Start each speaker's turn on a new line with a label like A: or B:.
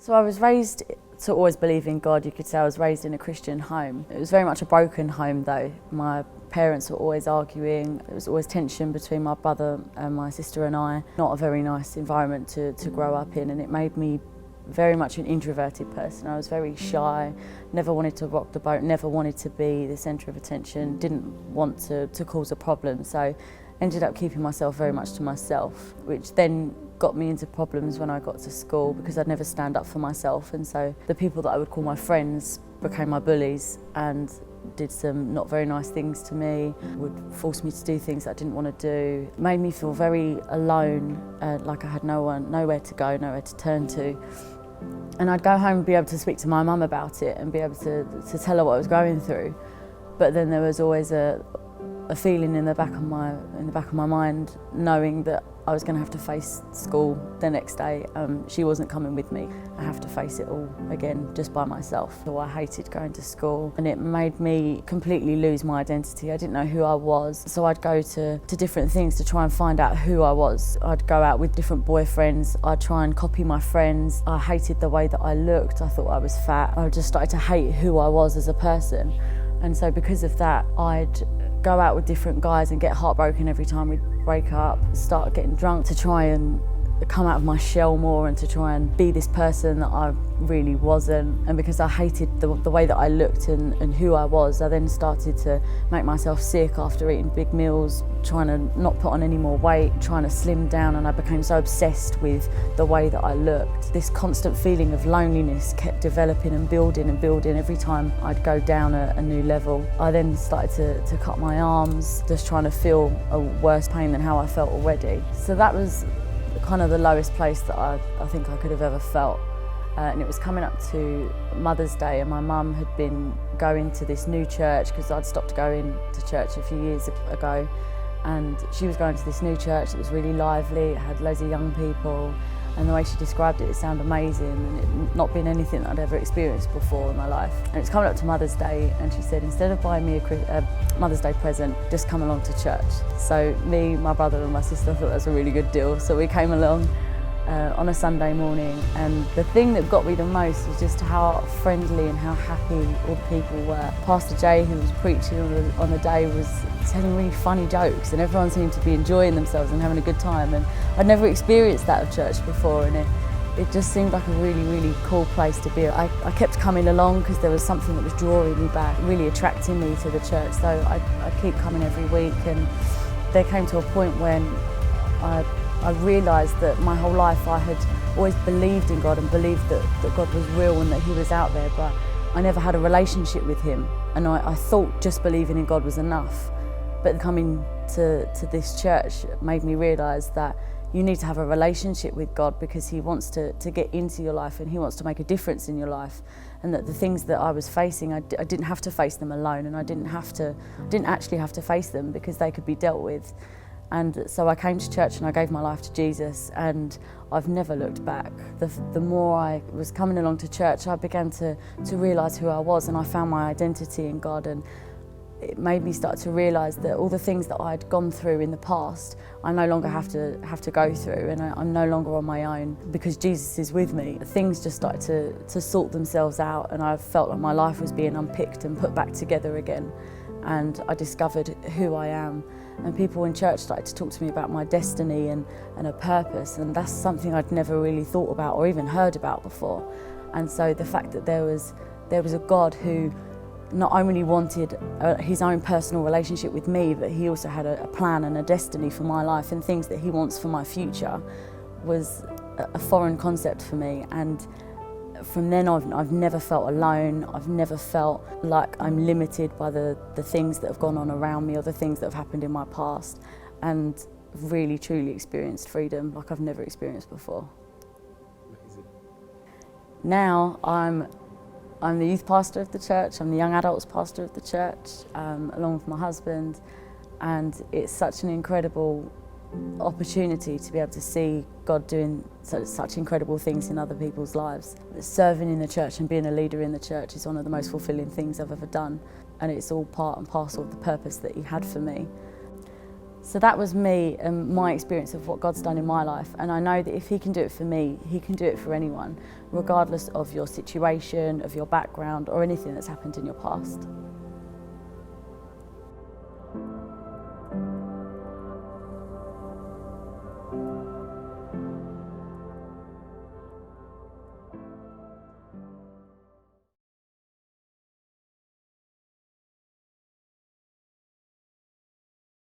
A: So I was raised to always believe in God. You could say I was raised in a Christian home. It was very much a broken home though. My parents were always arguing. There was always tension between my brother and my sister and I. Not a very nice environment to grow up in, and it made me very much an introverted person. I was very shy, never wanted to rock the boat, never wanted to be the centre of attention, didn't want to cause a problem, so ended up keeping myself very much to myself, which then got me into problems when I got to school because I'd never stand up for myself, and so the people that I would call my friends became my bullies and did some not very nice things to me, would force me to do things that I didn't want to do. It made me feel very alone, like I had nowhere to go, nowhere to turn to. And I'd go home and be able to speak to my mum about it and be able to tell her what I was going through. But then there was always a feeling in the back of my mind, knowing that I was going to have to face school the next day. She wasn't coming with me. I have to face it all again just by myself. So I hated going to school, and it made me completely lose my identity. I didn't know who I was, so I'd go to different things to try and find out who I was. I'd go out with different boyfriends. I'd try and copy my friends. I hated the way that I looked. I thought I was fat. I just started to hate who I was as a person. And so because of that, I'd go out with different guys and get heartbroken every time we'd break up, start getting drunk to try and come out of my shell more and to try and be this person that I really wasn't. And because I hated the way that I looked and who I was, I then started to make myself sick after eating big meals, trying to not put on any more weight, trying to slim down, and I became so obsessed with the way that I looked. This constant feeling of loneliness kept developing and building every time I'd go down a new level. I then started to cut my arms, just trying to feel a worse pain than how I felt already. So that was kind of the lowest place that I think I could have ever felt. And it was coming up to Mother's Day, and my mum had been going to this new church because I'd stopped going to church a few years ago, and she was going to this new church that was really lively. It had loads of young people, and the way she described it, it sounded amazing, and it not been anything that I'd ever experienced before in my life. And it was coming up to Mother's Day, and she said, instead of buying me a Mother's Day present, just come along to church. So me, my brother and my sister thought that was a really good deal, so we came along on a Sunday morning, and the thing that got me the most was just how friendly and how happy all the people were. Pastor Jay, who was preaching on the day, was telling really funny jokes, and everyone seemed to be enjoying themselves and having a good time, and I'd never experienced that at church before, and it just seemed like a really, really cool place to be. I kept coming along because there was something that was drawing me back, really attracting me to the church, so I'd keep coming every week. And there came to a point when I realised that my whole life I had always believed in God and believed that God was real and that He was out there, but I never had a relationship with Him, and I thought just believing in God was enough. But coming to this church made me realise that you need to have a relationship with God, because He wants to get into your life and He wants to make a difference in your life, and that the things that I was facing, I didn't have to face them alone, and I didn't actually have to face them because they could be dealt with. And so I came to church and I gave my life to Jesus, and I've never looked back. The more I was coming along to church, I began to realise who I was, and I found my identity in God, and it made me start to realise that all the things that I'd gone through in the past, I no longer have to go through, and I'm no longer on my own because Jesus is with me. Things just started to sort themselves out, and I felt like my life was being unpicked and put back together again, and I discovered who I am. And people in church started to talk to me about my destiny and a purpose, and that's something I'd never really thought about or even heard about before. And so the fact that there was a God who not only wanted His own personal relationship with me, but He also had a plan and a destiny for my life and things that He wants for my future was a foreign concept for me. And from then on, I've never felt alone. I've never felt like I'm limited by the things that have gone on around me or the things that have happened in my past, and really truly experienced freedom like I've never experienced before.
B: Amazing.
A: Now I'm the youth pastor of the church, I'm the young adults pastor of the church, along with my husband, and it's such an incredible opportunity to be able to see God doing such incredible things in other people's lives. Serving in the church and being a leader in the church is one of the most fulfilling things I've ever done, and it's all part and parcel of the purpose that He had for me. So that was me and my experience of what God's done in my life, and I know that if He can do it for me, He can do it for anyone, regardless of your situation, of your background, or anything that's happened in your past.